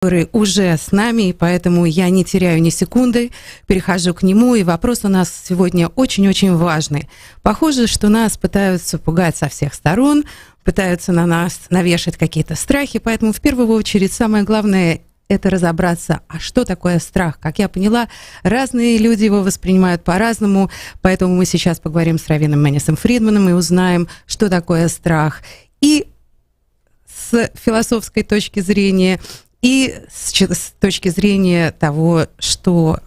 который уже с нами, и поэтому я не теряю ни секунды, перехожу к нему, и вопрос у нас сегодня очень-очень важный. Похоже, что нас пытаются пугать со всех сторон, пытаются на нас навешать какие-то страхи, поэтому в первую очередь самое главное — это разобраться, а что такое страх. Как я поняла, разные люди его воспринимают по-разному, поэтому мы сейчас поговорим с раввином Манисом Фридманом и узнаем, что такое страх. И с философской точки зрения, и с точки зрения того, что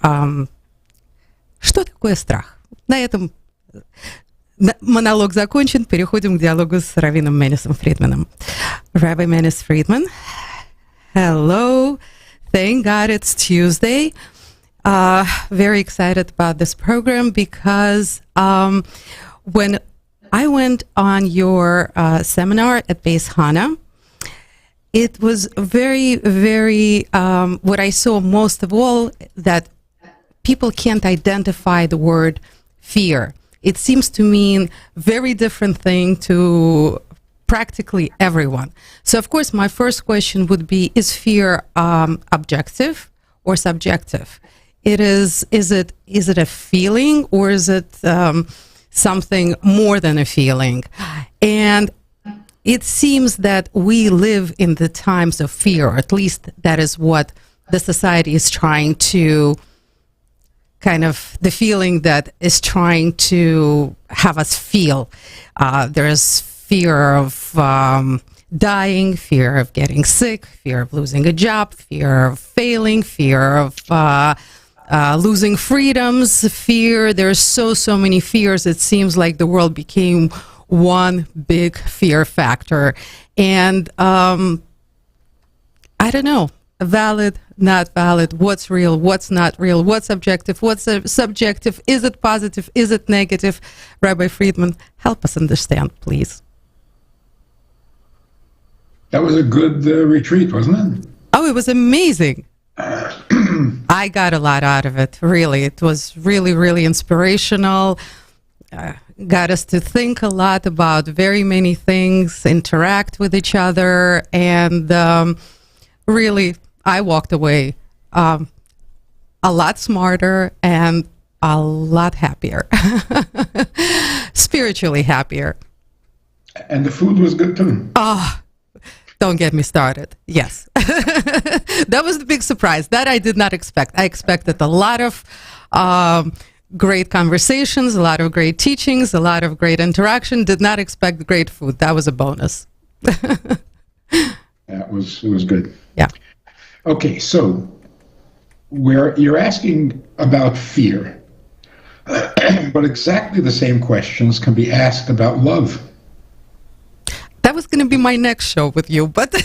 такое страх. На этом монолог закончен. Переходим к диалогу с раввином Манисом Фридманом. Rabbi Manis Friedman, hello. Thank God it's Tuesday. Very excited about this program because when I went on your seminar at Beis Hana, it was very, very, what I saw most of all, that people can't identify the word fear. It seems to mean very different thing to practically everyone. So, of course, my first question would be, is fear objective or subjective? Is it a feeling, or is it something more than a feeling? And it seems that we live in the times of fear, or at least that is what the society is trying to, kind of the feeling that is trying to have us feel. There's fear of dying, fear of getting sick, fear of losing a job, fear of failing, fear of losing freedoms, fear. There's so many fears. It seems like the world became one big fear factor. And I don't know, valid, not valid, what's real, what's not real, what's objective, what's subjective, is it positive, is it negative? Rabbi Friedman, help us understand, please. That was a good retreat, wasn't it? Oh, it was amazing. I got a lot out of it, really. It was really, really inspirational. Got us to think a lot about very many things, interact with each other, and really, I walked away a lot smarter and a lot happier, spiritually happier. And the food was good too. Oh, don't get me started. Yes. That was the big surprise. That I did not expect. I expected a lot of great conversations, a lot of great teachings, a lot of great interaction. Did not expect great food. That was a bonus. It was good. Yeah. Okay, so you're asking about fear, but exactly the same questions can be asked about love. That was going to be my next show with you, but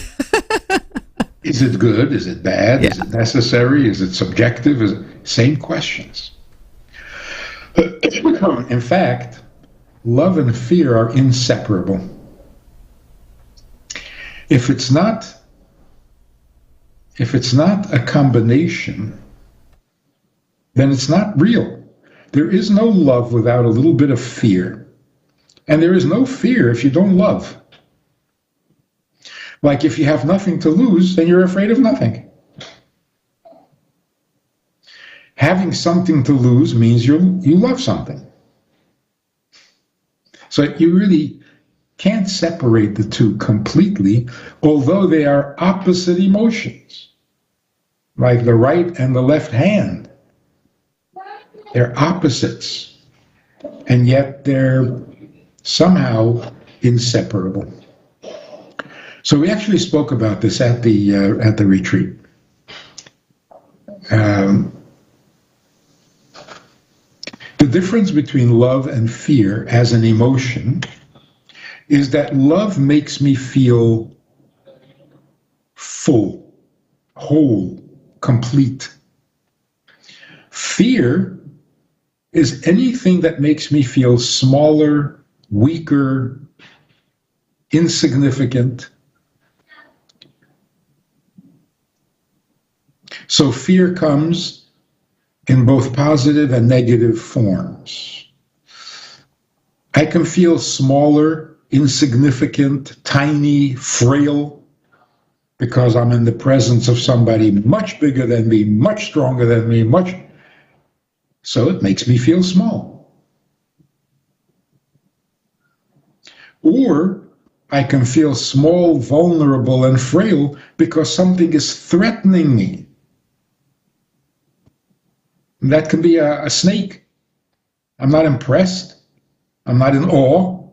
Is it good? Is it bad? Yeah. Is it necessary? Is it subjective? Same questions. In fact, love and fear are inseparable. If it's not a combination, then it's not real. There is no love without a little bit of fear. And there is no fear if you don't love. Like if you have nothing to lose, then you're afraid of nothing. Having something to lose means you love something. So you really can't separate the two completely, although they are opposite emotions, like the right and the left hand. They're opposites, and yet they're somehow inseparable. So we actually spoke about this at the retreat. The difference between love and fear as an emotion is that love makes me feel full, whole, complete. Fear is anything that makes me feel smaller, weaker, insignificant. So fear comes in both positive and negative forms. I can feel smaller, insignificant, tiny, frail because I'm in the presence of somebody much bigger than me, much stronger than me, so it makes me feel small. Or I can feel small, vulnerable, and frail because something is threatening me. And that can be a snake. I'm not impressed. I'm not in awe.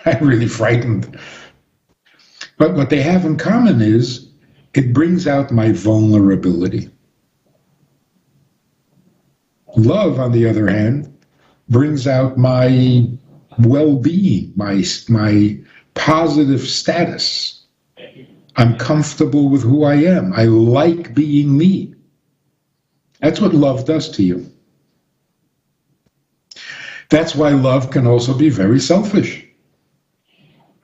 I'm really frightened. But what they have in common is it brings out my vulnerability. Love, on the other hand, brings out my well-being, my positive status. I'm comfortable with who I am. I like being me. That's what love does to you. That's why love can also be very selfish,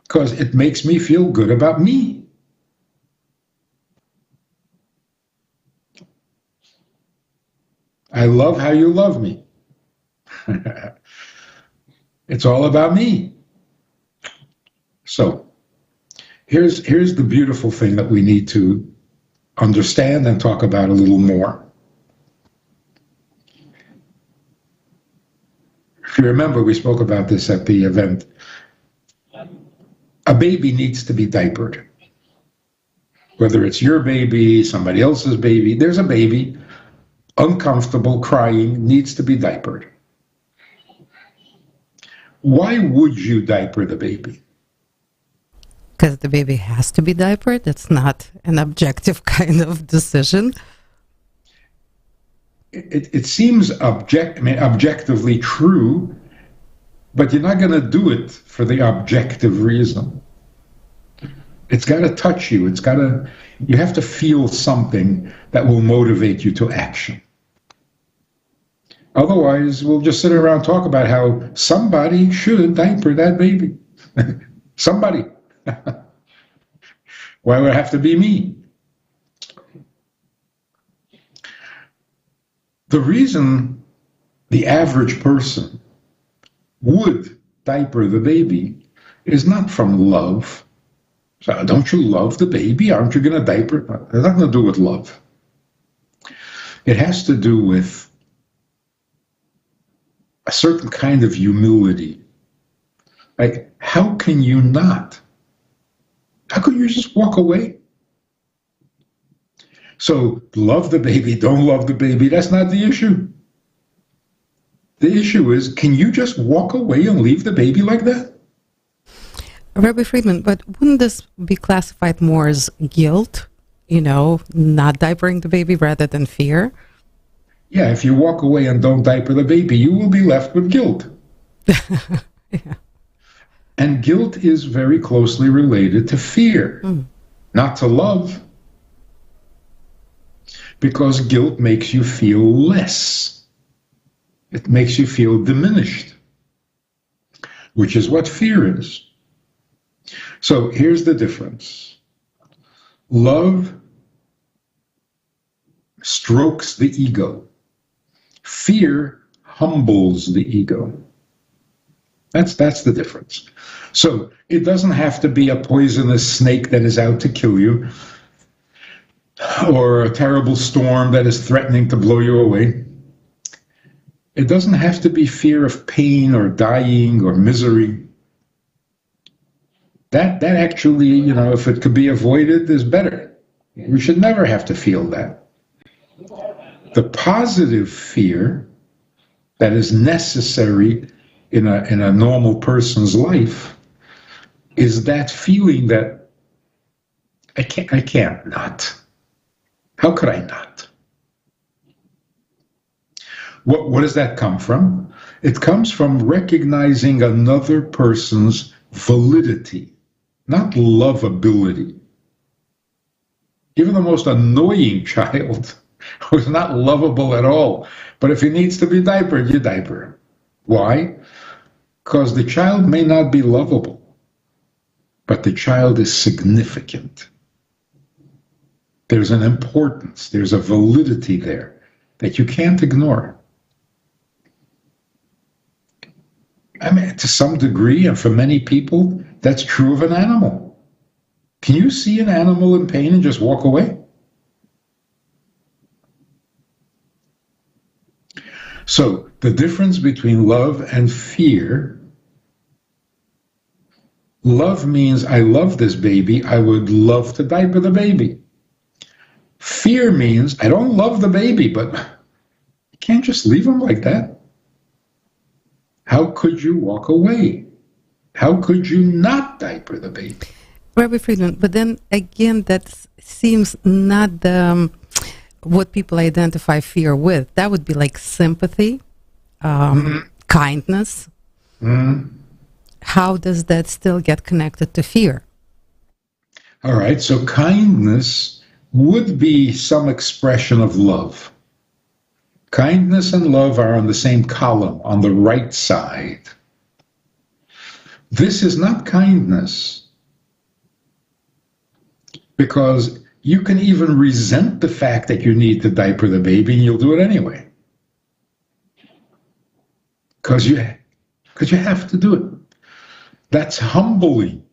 because it makes me feel good about me. I love how you love me. It's all about me. So here's the beautiful thing that we need to understand and talk about a little more. If you remember, we spoke about this at the event. A baby needs to be diapered. Whether it's your baby, somebody else's baby, there's a baby, uncomfortable, crying, needs to be diapered. Why would you diaper the baby? Because the baby has to be diapered. It's not an objective kind of decision. It seems objectively true, but you're not going to do it for the objective reason. It's got to touch you. You have to feel something that will motivate you to action. Otherwise, we'll just sit around and talk about how somebody should diaper that baby. Somebody. Why would it have to be me? The reason the average person would diaper the baby is not from love. So don't you love the baby? Aren't you going to diaper? It has nothing to do with love. It has to do with a certain kind of humility. Like, how can you not? How can you just walk away? So love the baby, don't love the baby, that's not the issue. The issue is, can you just walk away and leave the baby like that? Rabbi Fridman, but wouldn't this be classified more as guilt? Not diapering the baby rather than fear? Yeah, if you walk away and don't diaper the baby, you will be left with guilt. Yeah. And guilt is very closely related to fear, not to love. Because guilt makes you feel less. It makes you feel diminished, which is what fear is. So here's the difference. Love strokes the ego. Fear humbles the ego. That's the difference. So it doesn't have to be a poisonous snake that is out to kill you, or a terrible storm that is threatening to blow you away. It doesn't have to be fear of pain or dying or misery. That actually, if it could be avoided, is better. We should never have to feel that. The positive fear that is necessary in a normal person's life is that feeling that I can't not. How could I not? What does that come from? It comes from recognizing another person's validity, not lovability. Even the most annoying child who's not lovable at all, but if he needs to be diapered, you diaper him. Why? Because the child may not be lovable, but the child is significant. There's an importance, there's a validity there that you can't ignore. To some degree, and for many people, that's true of an animal. Can you see an animal in pain and just walk away? So the difference between love and fear, love means I love this baby, I would love to diaper the baby. Fear means I don't love the baby, but you can't just leave him like that. How could you walk away? How could you not diaper the baby? Rabbi Friedman, but then again, that seems not the what people identify fear with. That would be like sympathy, kindness. How does that still get connected to fear? All right, so kindness would be some expression of love. Kindness and love are on the same column, on the right side. This is not kindness, because you can even resent the fact that you need to diaper the baby and you'll do it anyway. Because you have to do it. That's humbling.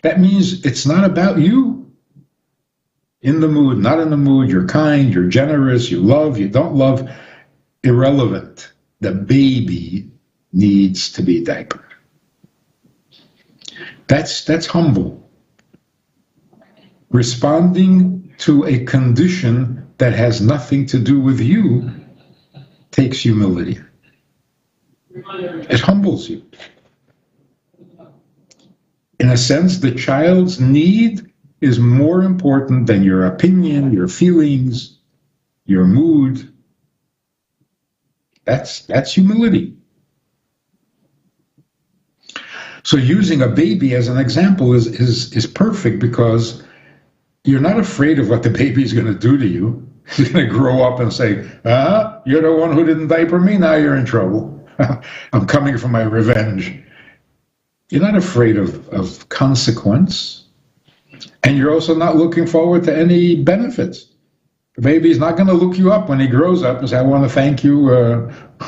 That means it's not about you. In the mood, not in the mood, you're kind, you're generous, you love, you don't love, irrelevant. The baby needs to be diapered. That's humble. Responding to a condition that has nothing to do with you takes humility. It humbles you. In a sense, the child's need is more important than your opinion, your feelings, your mood. That's humility. So using a baby as an example is perfect, because you're not afraid of what the baby's going to do to you. He's going to grow up and say, you're the one who didn't diaper me, now you're in trouble. I'm coming for my revenge. You're not afraid of consequence. And you're also not looking forward to any benefits. The baby's not going to look you up when he grows up and say, I want to thank you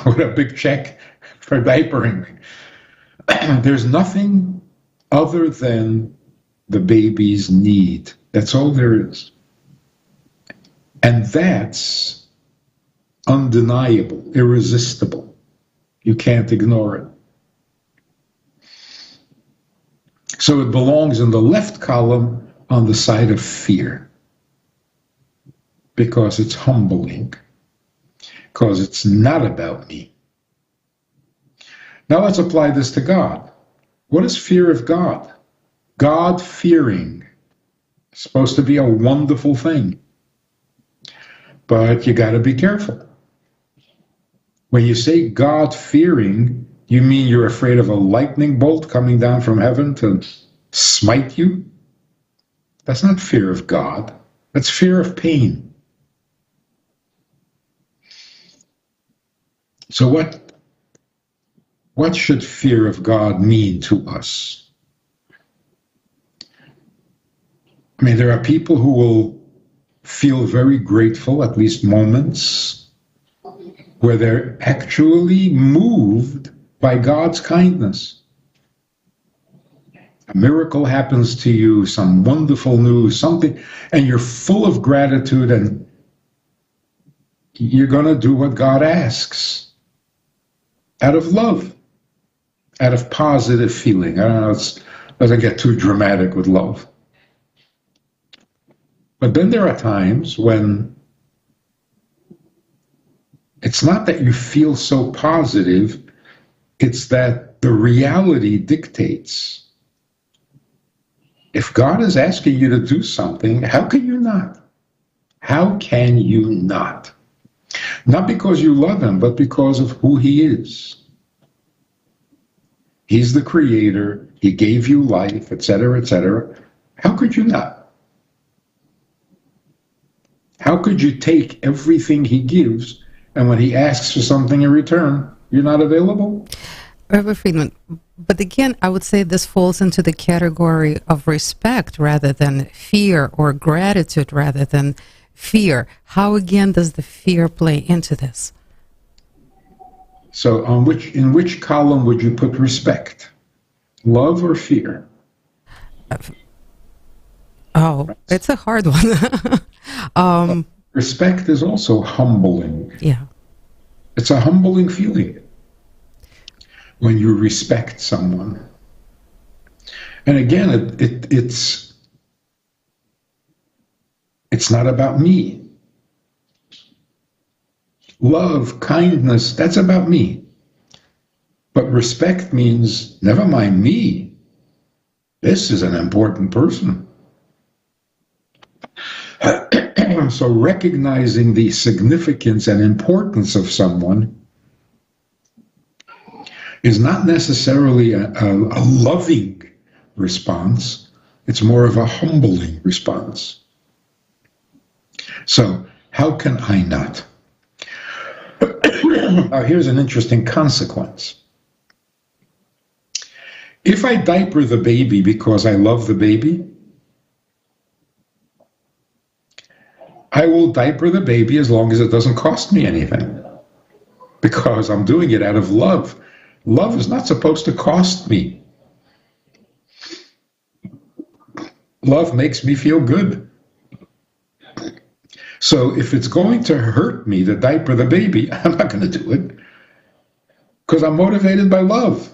with a big check for diapering me. There's nothing other than the baby's need. That's all there is. And that's undeniable, irresistible. You can't ignore it. So it belongs in the left column on the side of fear, because it's humbling, because it's not about me. Now let's apply this to God. What is fear of God? God-fearing. Supposed to be a wonderful thing. But you got to be careful. When you say God-fearing, you mean you're afraid of a lightning bolt coming down from heaven to smite you? That's not fear of God. That's fear of pain. So what should fear of God mean to us? I mean, there are people who will feel very grateful, at least moments, where they're actually moved by God's kindness. A miracle happens to you, some wonderful news, something, and you're full of gratitude, and you're going to do what God asks out of love, out of positive feeling. I don't know, it doesn't get too dramatic with love. But then there are times when it's not that you feel so positive, it's that the reality dictates. If God is asking you to do something, how can you not? How can you not? Not because you love him, but because of who he is. He's the creator. He gave you life, etc., etc. How could you not? How could you take everything he gives, and when he asks for something in return, you're not available? Rabbi Friedman, but again, I would say this falls into the category of respect rather than fear, or gratitude rather than fear. How again does the fear play into this? So in which column would you put respect? Love or fear? Oh, it's a hard one. Respect is also humbling. Yeah. It's a humbling feeling when you respect someone. And again, it's not about me. Love, kindness, that's about me. But respect means, never mind me. This is an important person. So recognizing the significance and importance of someone is not necessarily a loving response. It's more of a humbling response. So how can I not? Now here's an interesting consequence. If I diaper the baby because I love the baby, I will diaper the baby as long as it doesn't cost me anything, because I'm doing it out of love. Love is not supposed to cost me. Love makes me feel good. So if it's going to hurt me to diaper the baby, I'm not going to do it, because I'm motivated by love.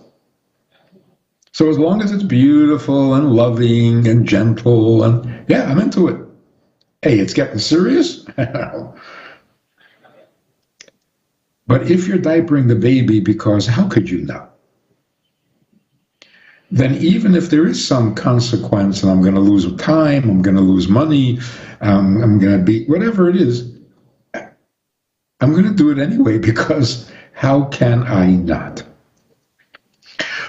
So as long as it's beautiful and loving and gentle, and yeah, I'm into it. Hey, it's getting serious. But if you're diapering the baby because how could you not? Then even if there is some consequence and I'm going to lose time, I'm going to lose money, I'm going to be, whatever it is, I'm going to do it anyway, because how can I not?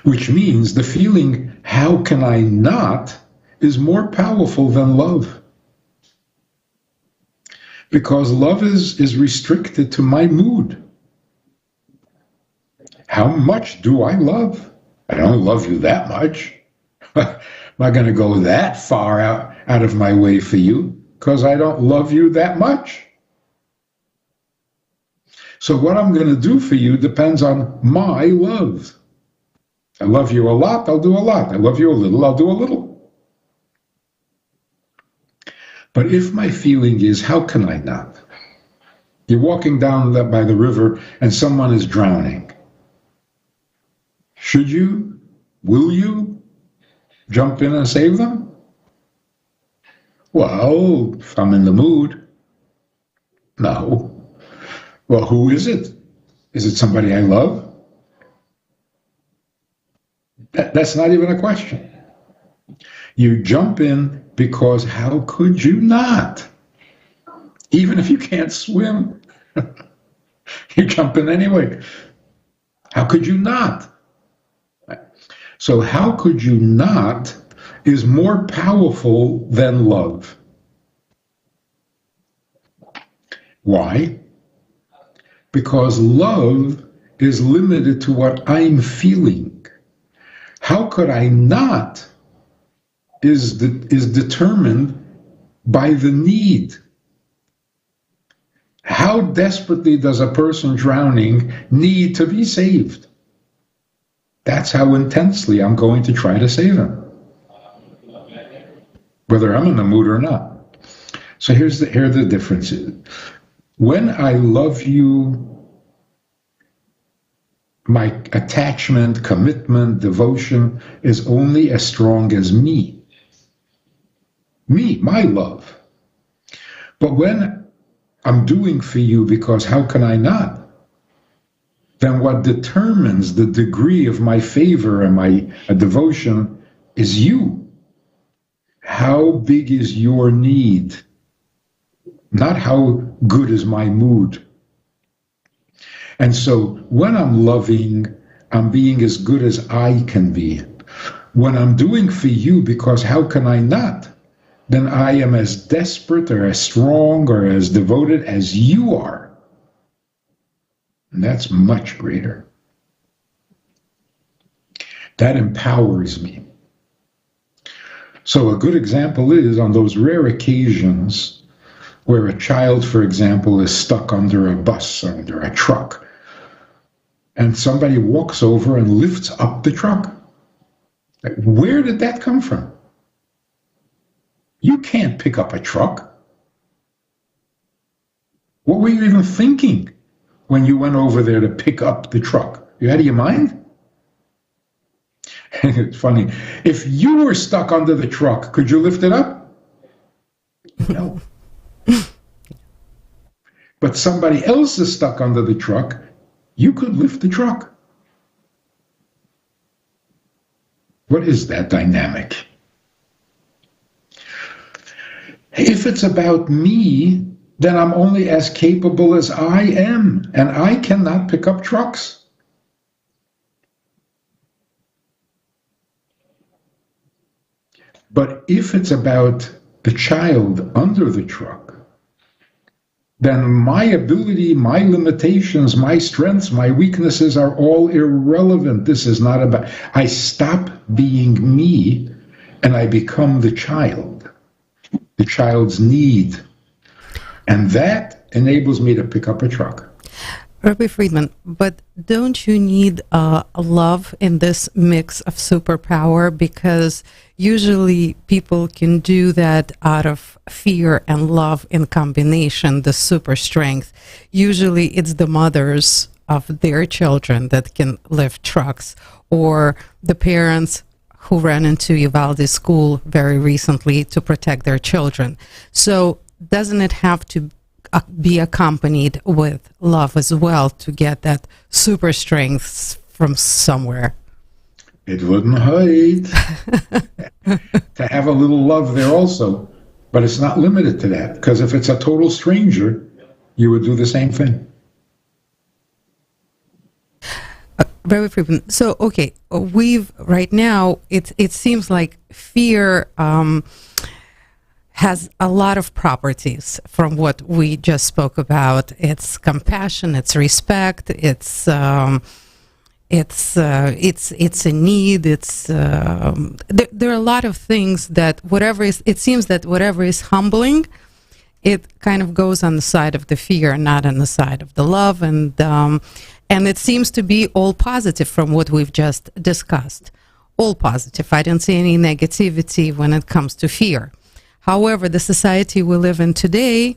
Which means the feeling, how can I not, is more powerful than love. Because love is restricted to my mood. How much do I love? I don't love you that much. I'm not going to go that far out of my way for you, because I don't love you that much. So what I'm going to do for you depends on my love. I love you a lot, I'll do a lot. I love you a little, I'll do a little. But if my feeling is, how can I not? You're walking down by the river and someone is drowning. Should you, will you jump in and save them? Well, if I'm in the mood, no. Well, who is it? Is it somebody I love? That's not even a question. You jump in because how could you not? Even if you can't swim, you jump in anyway. How could you not? So how could you not is more powerful than love. Why? Because love is limited to what I'm feeling. How could I not is determined by the need. How desperately does a person drowning need to be saved? That's how intensely I'm going to try to save him, whether I'm in the mood or not. So here are the differences. When I love you, my attachment, commitment, devotion is only as strong as me. Me, my love. But when I'm doing for you because how can I not? Then what determines the degree of my favor and my devotion is you. How big is your need? Not how good is my mood. And so when I'm loving, I'm being as good as I can be. When I'm doing for you because how can I not? Then I am as desperate or as strong or as devoted as you are. And that's much greater. That empowers me. So a good example is on those rare occasions where a child, for example, is stuck under a bus, under a truck, and somebody walks over and lifts up the truck. Like, where did that come from? You can't pick up a truck. What were you even thinking when you went over there to pick up the truck? You out of your mind? It's funny. If you were stuck under the truck, could you lift it up? No. But somebody else is stuck under the truck, you could lift the truck. What is that dynamic? If it's about me, then I'm only as capable as I am, and I cannot pick up trucks. But if it's about the child under the truck, then my ability, my limitations, my strengths, my weaknesses are all irrelevant. This is not about, I stop being me and I become the child's need. And that enables me to pick up a truck. Rabbi Fridman, but don't you need love in this mix of superpower? Because usually people can do that out of fear and love in combination, the super strength. Usually it's the mothers of their children that can lift trucks, or the parents who ran into Uvalde school very recently to protect their children. So doesn't it have to be accompanied with love as well to get that super strength from somewhere? It wouldn't hurt to have a little love there also, but it's not limited to that, because if it's a total stranger, you would do the same thing. Very frequent. So, okay, right now, it seems like fear has a lot of properties from what we just spoke about. It's compassion, it's respect, it's a need. There are a lot of things that it seems that whatever is humbling, it kind of goes on the side of the fear, not on the side of the love, and it seems to be all positive from what we've just discussed. All positive. I don't see any negativity when it comes to fear. However, the society we live in today,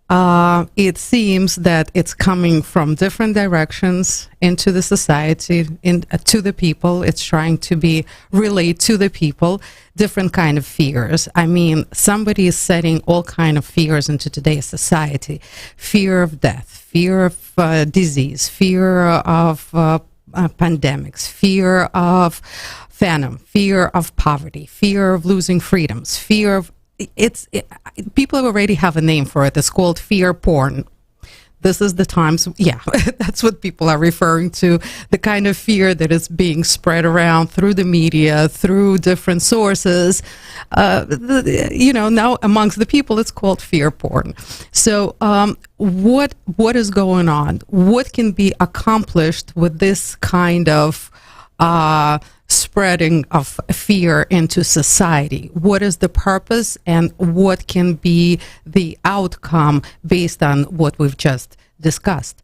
it seems that it's coming from different directions into the society, to the people. It's trying to relate to the people, different kind of fears. I mean, somebody is setting all kind of fears into today's society. Fear of death, fear of disease, fear of pandemics, fear of famine, fear of poverty, fear of losing freedoms, fear of people already have a name for it. It's called fear porn. This is the times, yeah, that's what people are referring to, the kind of fear that is being spread around through the media, through different sources. Now amongst the people, it's called fear porn. So what is going on? What can be accomplished with this kind of spreading of fear into society? What is the purpose, and what can be the outcome based on what we've just discussed?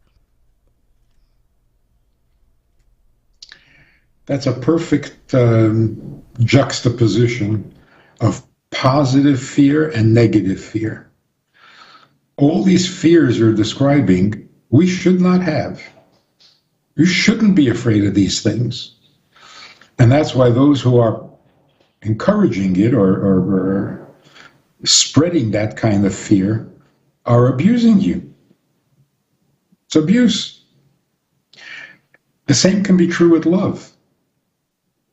That's a perfect juxtaposition of positive fear and negative fear. All these fears you're describing, we should not have. You shouldn't be afraid of these things. And that's why those who are encouraging it or spreading that kind of fear are abusing you. It's abuse. The same can be true with love.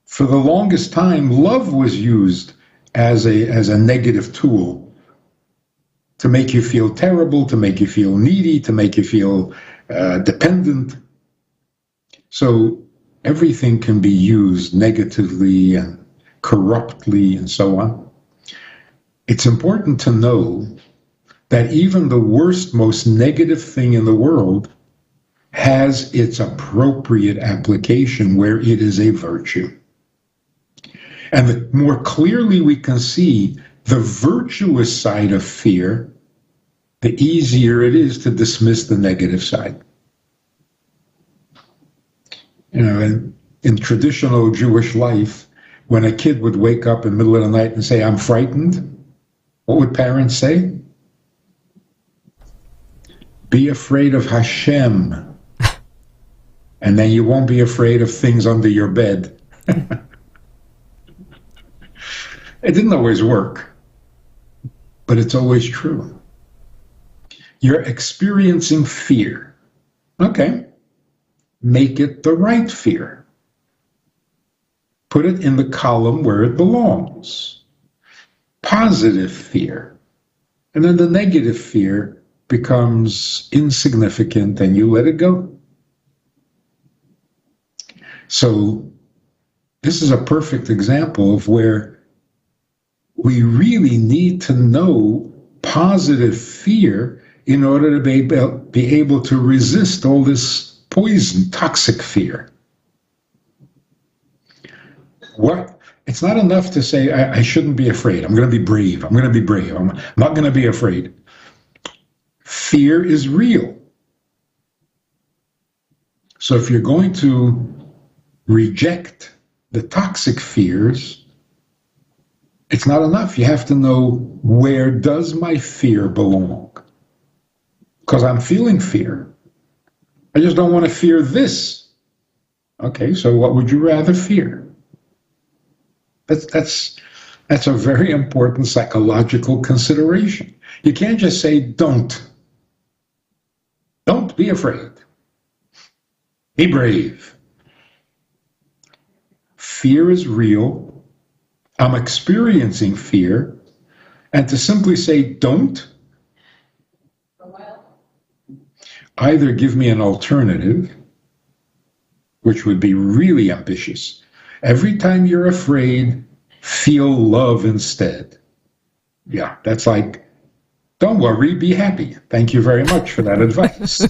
For the longest time, love was used as a negative tool to make you feel terrible, to make you feel needy, to make you feel dependent. So everything can be used negatively and corruptly and so on. It's important to know that even the worst, most negative thing in the world has its appropriate application where it is a virtue. And the more clearly we can see the virtuous side of fear, the easier it is to dismiss the negative side. In traditional Jewish life, when a kid would wake up in the middle of the night and say, "I'm frightened," What would parents say? Be afraid of Hashem, and then you won't be afraid of things under your bed. It didn't always work, but it's always true. You're experiencing fear. Okay, make it the right fear. Put it in the column where it belongs. Positive fear. And then the negative fear becomes insignificant and you let it go. So this is a perfect example of where we really need to know positive fear in order to be able to resist all this poison, toxic fear. It's not enough to say, I shouldn't be afraid. I'm going to be brave. I'm going to be brave. I'm not going to be afraid. Fear is real. So if you're going to reject the toxic fears, it's not enough. You have to know, where does my fear belong? Because I'm feeling fear. I just don't want to fear this. Okay, so what would you rather fear? That's a very important psychological consideration. You can't just say, don't. Don't be afraid. Be brave. Fear is real. I'm experiencing fear. And to simply say, don't, either give me an alternative, which would be really ambitious. Every time you're afraid, feel love instead. Yeah, that's like, don't worry, be happy. Thank you very much for that advice.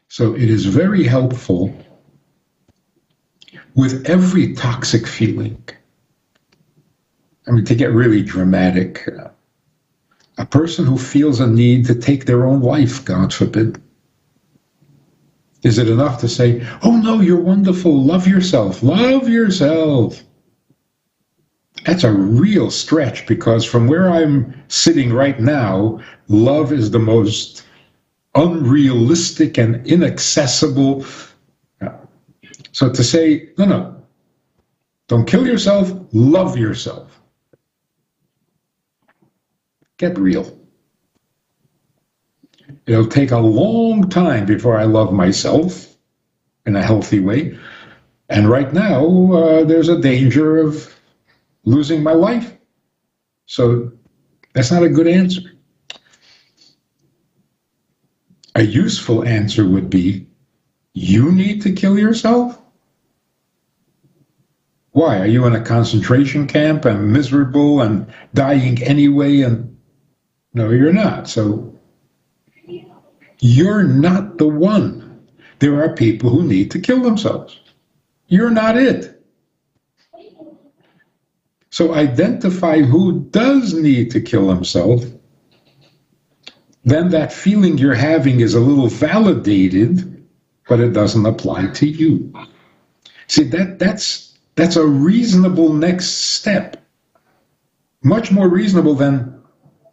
So it is very helpful with every toxic feeling. I mean, to get really dramatic, a person who feels a need to take their own life, God forbid, is it enough to say, oh no, you're wonderful, love yourself, love yourself? That's a real stretch, because from where I'm sitting right now, love is the most unrealistic and inaccessible. So to say, no, don't kill yourself, love yourself. Get real. It'll take a long time before I love myself in a healthy way. And right now, there's a danger of losing my life. So that's not a good answer. A useful answer would be, you need to kill yourself? Why? Are you in a concentration camp and miserable and dying anyway? And no, you're not. So you're not the one. There are people who need to kill themselves. You're not it. So identify who does need to kill himself. Then that feeling you're having is a little validated, but it doesn't apply to you. See, that's a reasonable next step. Much more reasonable than,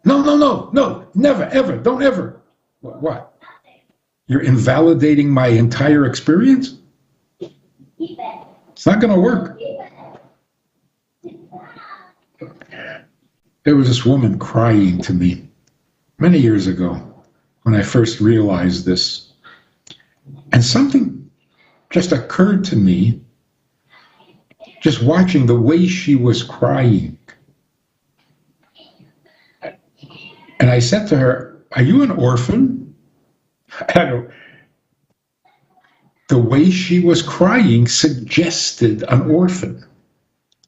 no, never, ever, don't ever. What? You're invalidating my entire experience? It's not going to work. There was this woman crying to me many years ago when I first realized this. And something just occurred to me just watching the way she was crying. And I said to her, are you an orphan? The way she was crying suggested an orphan.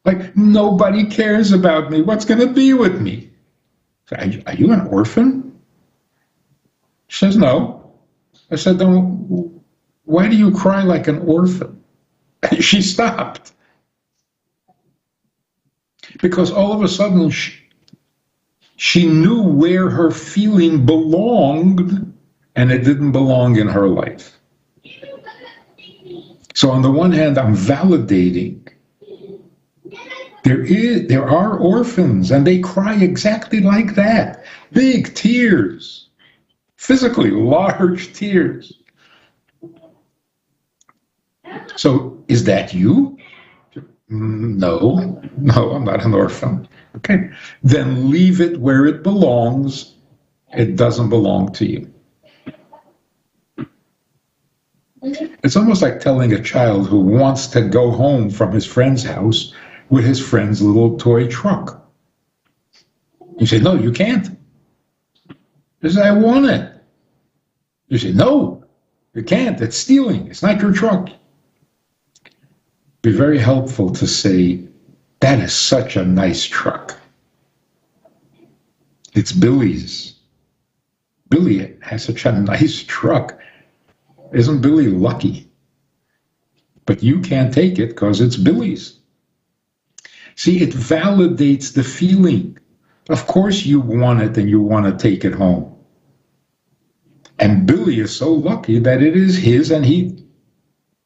Like, nobody cares about me. What's going to be with me? Are you an orphan? She says, no. I said, then why do you cry like an orphan? And she stopped. Because all of a sudden, she knew where her feeling belonged, and it didn't belong in her life. So on the one hand, I'm validating There are orphans, and they cry exactly like that. Big tears. Physically large tears. So, is that you? No, I'm not an orphan. Okay, then leave it where it belongs. It doesn't belong to you. It's almost like telling a child who wants to go home from his friend's house with his friend's little toy truck. You say, no, you can't. He says, I want it. You say, no, you can't. It's stealing. It's not your truck. Be very helpful to say, that is such a nice truck. It's Billy's. Billy has such a nice truck. Isn't Billy lucky? But you can't take it because it's Billy's. See, it validates the feeling. Of course you want it and you want to take it home. And Billy is so lucky that it is his and he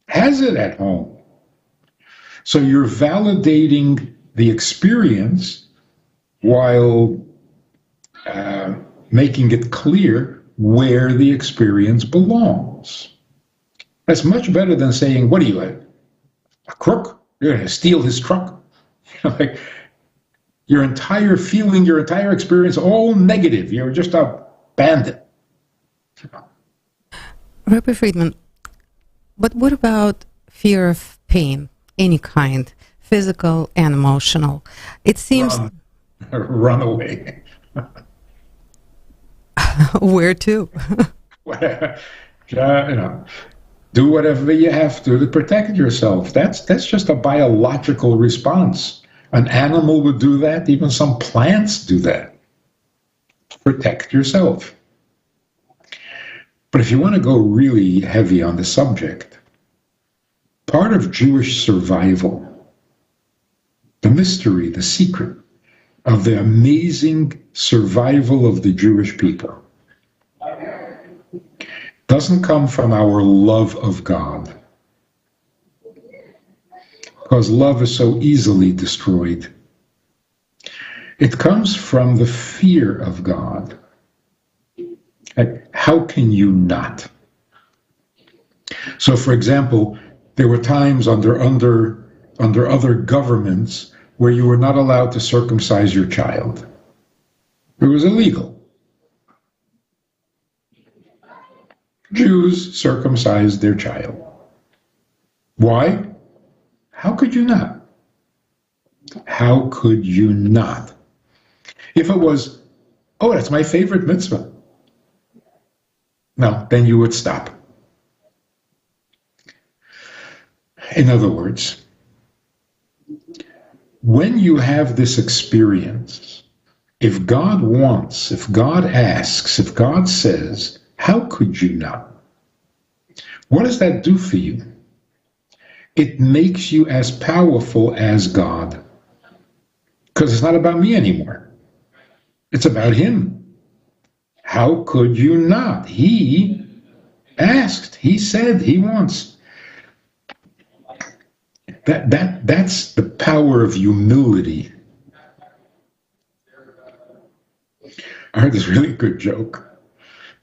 has it at home. So you're validating the experience while making it clear where the experience belongs. That's much better than saying, what are you, a crook? You're going to steal his truck? Like, your entire feeling, your entire experience, all negative. You're just a bandit. Rabbi Fridman, but what about fear of pain, any kind, physical and emotional? It seems... Run away. Where to? Do whatever you have to protect yourself. That's just a biological response. An animal would do that. Even some plants do that. Protect yourself. But if you want to go really heavy on the subject, part of Jewish survival, the mystery, the secret of the amazing survival of the Jewish people, doesn't come from our love of God, because love is so easily destroyed. It comes from the fear of God. How can you not? So, for example, there were times under other governments where you were not allowed to circumcise your child. It was illegal. Jews circumcised their child. Why? How could you not? How could you not? If it was, oh, that's my favorite mitzvah. No, then you would stop. In other words, when you have this experience, if God wants, if God asks, if God says, how could you not? What does that do for you? It makes you as powerful as God. Because it's not about me anymore. It's about Him. How could you not? He asked. He said He wants. That's the power of humility. I heard this really good joke.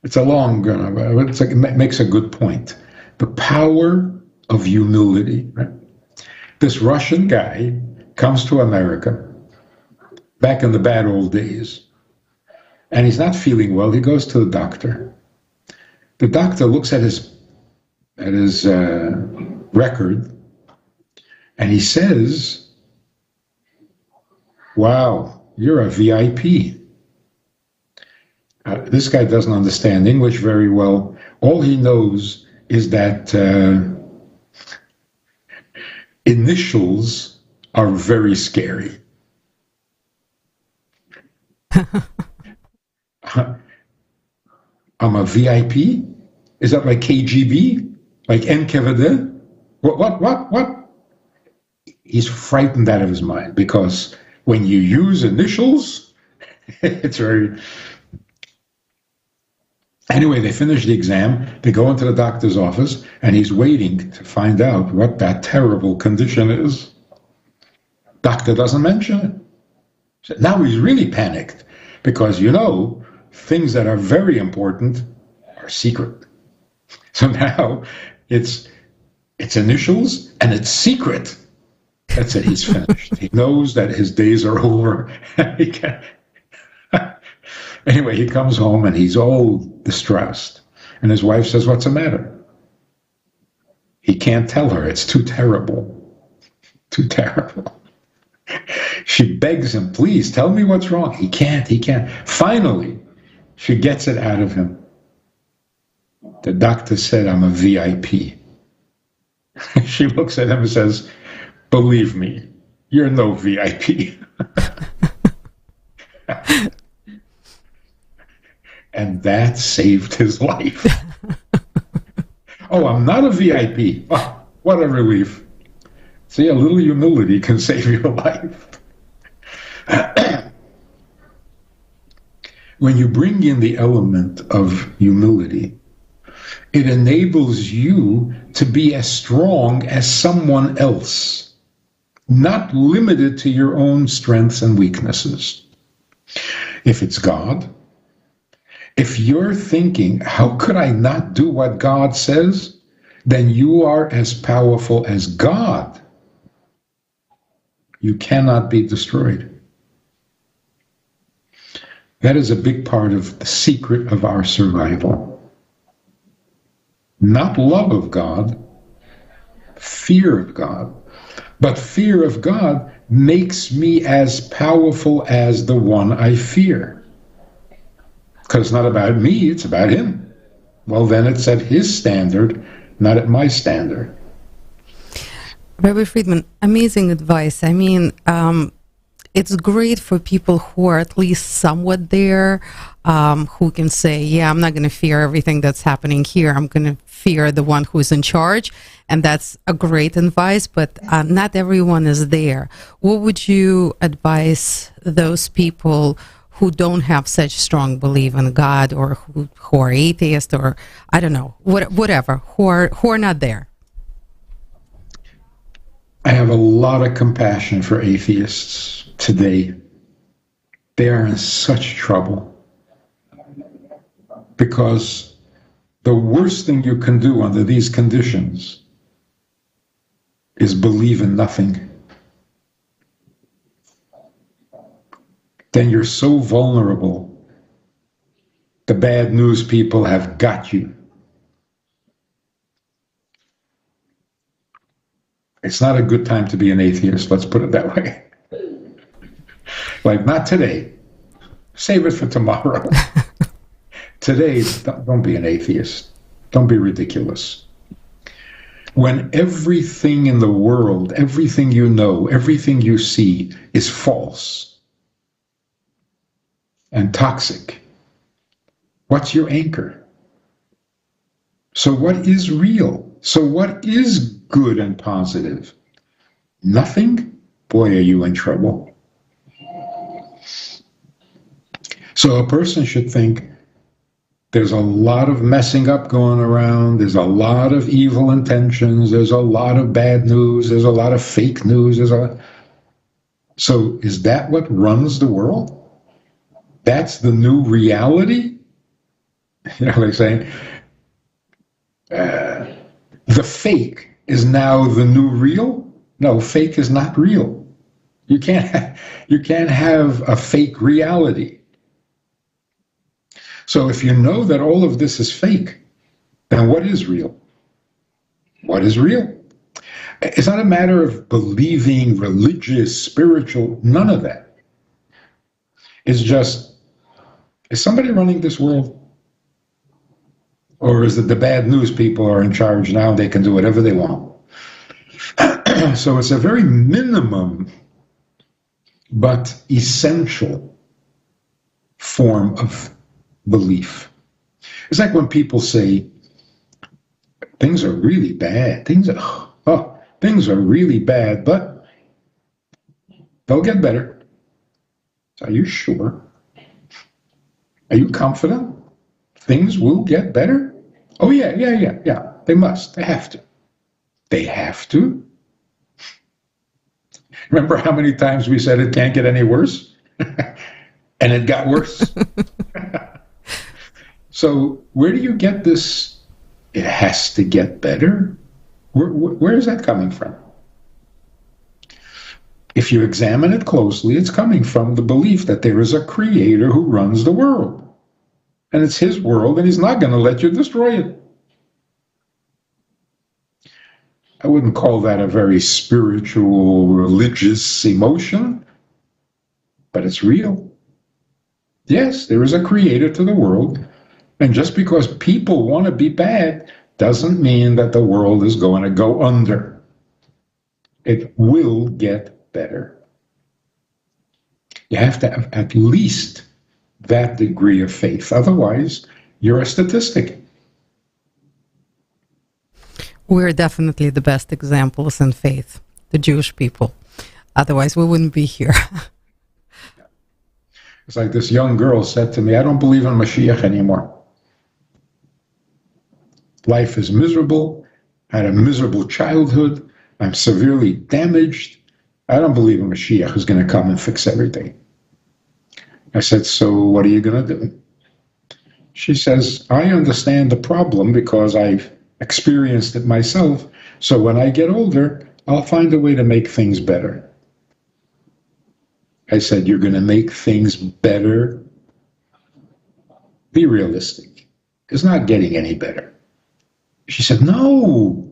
It's a long, it makes a good point. The power of humility. Right? This Russian guy comes to America back in the bad old days, and he's not feeling well. He goes to the doctor. The doctor looks at his record, and he says, "Wow, you're a VIP." This guy doesn't understand English very well. All he knows is that initials are very scary. I'm a VIP? Is that like KGB? Like NKVD? What? He's frightened out of his mind because when you use initials, it's very... Anyway, they finish the exam, they go into the doctor's office, and he's waiting to find out what that terrible condition is. Doctor doesn't mention it. So now he's really panicked because, things that are very important are secret. So now it's initials and it's secret. That's it, he's finished. He knows that his days are over. Anyway, he comes home and he's all distressed. And his wife says, "What's the matter?" He can't tell her. It's too terrible. Too terrible. She begs him, "Please, tell me what's wrong." He can't. Finally, she gets it out of him. "The doctor said I'm a VIP." She looks at him and says, "Believe me, you're no VIP." And that saved his life. "Oh, I'm not a VIP. Oh, what a relief." See, a little humility can save your life. When you bring in the element of humility, it enables you to be as strong as someone else, not limited to your own strengths and weaknesses. If it's God, if you're thinking, "How could I not do what God says?" then you are as powerful as God. You cannot be destroyed. That is a big part of the secret of our survival. Not love of God, fear of God. But fear of God makes me as powerful as the one I fear. Because it's not about me, it's about him. Well, then it's at his standard, not at my standard. Rabbi Fridman, amazing advice. I mean, it's great for people who are at least somewhat there, who can say, "Yeah, I'm not going to fear everything that's happening here. I'm going to fear the one who's in charge." And that's a great advice, but not everyone is there. What would you advise those people who don't have such strong belief in God, or who are atheist, or I don't know, whatever, who are not there? I have a lot of compassion for atheists today. They are in such trouble because the worst thing you can do under these conditions is believe in nothing. Then you're so vulnerable. The bad news people have got you. It's not a good time to be an atheist, let's put it that way. Like, not today. Save it for tomorrow. Today, don't be an atheist. Don't be ridiculous. When everything in the world, everything you know, everything you see is false and toxic, what's your anchor? So what is real? So what is good and positive? Nothing? Boy, are you in trouble. So a person should think, there's a lot of messing up going around, there's a lot of evil intentions, there's a lot of bad news, there's a lot of fake news, So is that what runs the world? That's the new reality? Like saying, the fake is now the new real? No, fake is not real. You can't have a fake reality. So if you know that all of this is fake, then what is real? What is real? It's not a matter of believing, religious, spiritual, none of that. It's just, is somebody running this world? Or is it the bad news people are in charge now and they can do whatever they want? So it's a very minimum but essential form of belief. It's like when people say, things are really bad, things are really bad, but they'll get better. Are you sure? Are you confident? Things will get better? Oh, yeah. They must. They have to. They have to? Remember how many times we said it can't get any worse? And it got worse. So where do you get this, it has to get better? Where is that coming from? If you examine it closely, it's coming from the belief that there is a creator who runs the world. And it's his world, and he's not going to let you destroy it. I wouldn't call that a very spiritual, religious emotion, but it's real. Yes, there is a creator to the world, and just because people want to be bad doesn't mean that the world is going to go under. It will get better. You have to have at least that degree of faith. Otherwise, you're a statistic. We're definitely the best examples in faith, the Jewish people. Otherwise, we wouldn't be here. It's like this young girl said to me, I don't believe in Mashiach anymore. Life is miserable. I had a miserable childhood. I'm severely damaged. I don't believe a Mashiach is going to come and fix everything. I said, so what are you going to do? She says, I understand the problem because I've experienced it myself. So when I get older, I'll find a way to make things better. I said, you're going to make things better? Be realistic. It's not getting any better. She said, no,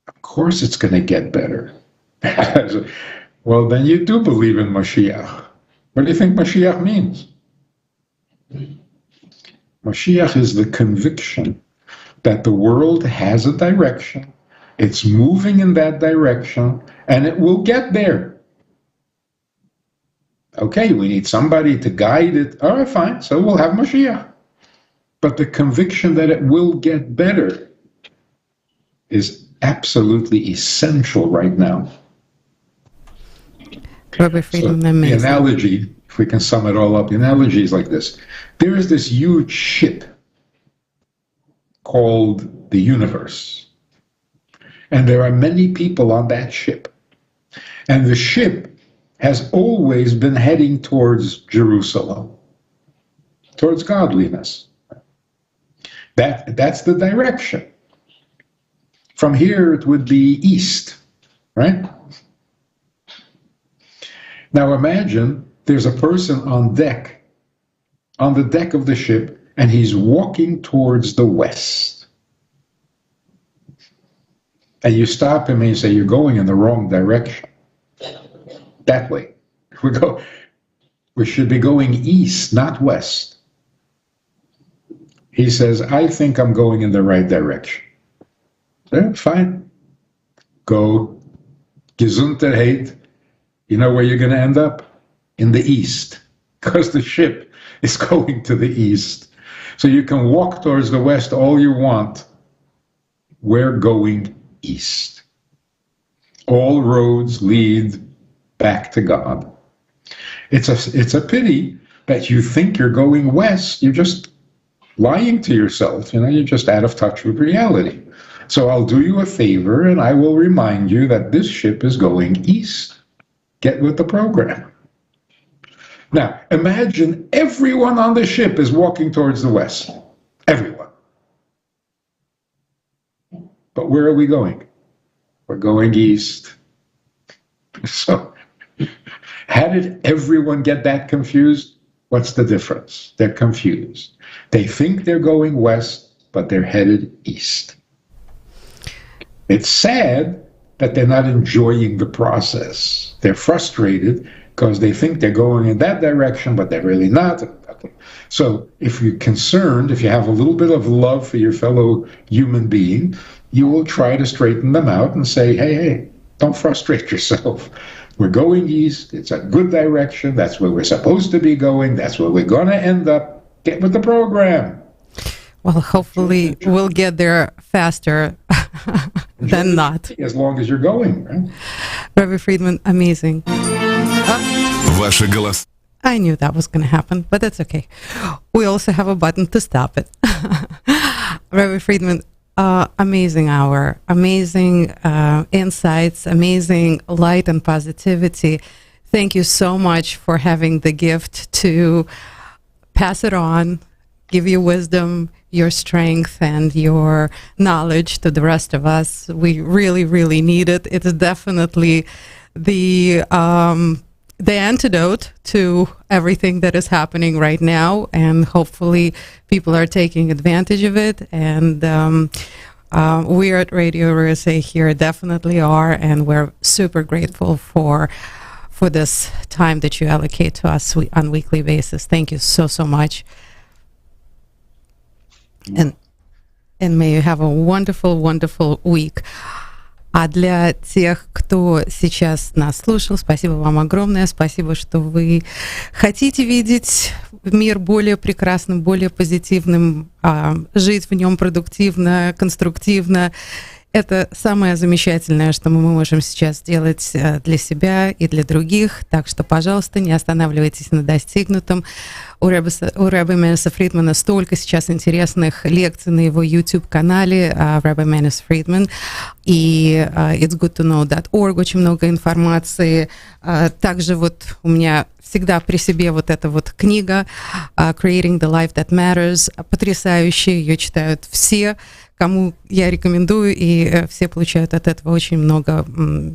of course it's going to get better. I said, well, then you do believe in Mashiach. What do you think Mashiach means? Mashiach is the conviction that the world has a direction, it's moving in that direction, and it will get there. Okay, we need somebody to guide it. All right, fine, so we'll have Mashiach. But the conviction that it will get better is absolutely essential right now. Rabbi Friedman, so the analogy, if we can sum it all up, the analogy is like this. There is this huge ship called the universe. And there are many people on that ship. And the ship has always been heading towards Jerusalem, towards godliness. That's the direction. From here, it would be east, right? Now imagine there's a person on the deck of the ship, and he's walking towards the west. And you stop him and you say, you're going in the wrong direction. That way. We should be going east, not west. He says, I think I'm going in the right direction. Fine. Go. Gesundheit. You know where you're going to end up? In the east. Because the ship is going to the east. So you can walk towards the west all you want. We're going east. All roads lead back to God. It's a pity that you think you're going west. You're just lying to yourself. You're just out of touch with reality. So I'll do you a favor and I will remind you that this ship is going east. Get with the program. Now, imagine everyone on the ship is walking towards the west. Everyone. But where are we going? We're going east. So, how did everyone get that confused? What's the difference? They're confused. They think they're going west, but they're headed east. It's sad that they're not enjoying the process. They're frustrated because they think they're going in that direction, but they're really not. So if you're concerned, if you have a little bit of love for your fellow human being, you will try to straighten them out and say, hey, don't frustrate yourself. We're going east. It's a good direction. That's where we're supposed to be going. That's where we're going to end up. Get with the program. Well, hopefully we'll get there faster than not. As long as you're going, right? Rabbi Friedman, amazing. I knew that was going to happen, but that's okay. We also have a button to stop it. Rabbi Friedman, amazing hour, amazing insights, amazing light and positivity. Thank you so much for having the gift to pass it on, give your wisdom, your strength, and your knowledge to the rest of us. We really, really need it. It's definitely the antidote to everything that is happening right now, and hopefully people are taking advantage of it. And we at Radio RSA here definitely are, and we're super grateful for this time that you allocate to us on a weekly basis. Thank you so, so much. And may you have a wonderful, wonderful week. А для тех, кто сейчас нас слушал, спасибо вам огромное. Спасибо, что вы хотите видеть мир более прекрасным, более позитивным, жить в нем продуктивно, конструктивно. Это самое замечательное, что мы можем сейчас сделать для себя и для других. Так что, пожалуйста, не останавливайтесь на достигнутом. У Рабби Маниса Фридмана столько сейчас интересных лекций на его YouTube-канале Rabbi Manis Friedman. И It's Good to Know.org, очень много информации. Также вот у меня всегда при себе вот эта вот книга Creating the Life That Matters. Потрясающая, ее читают все, кому я рекомендую, и все получают от этого очень много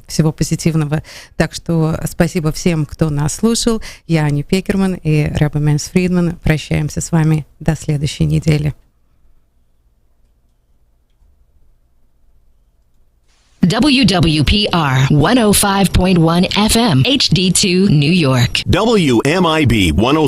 всего позитивного. Так что спасибо всем, кто нас слушал. Я Аня Пекерман и Рабби Манис Фридман. Прощаемся с вами до следующей недели. WWPR 105.1 FM HD2 New York. WMIB 103.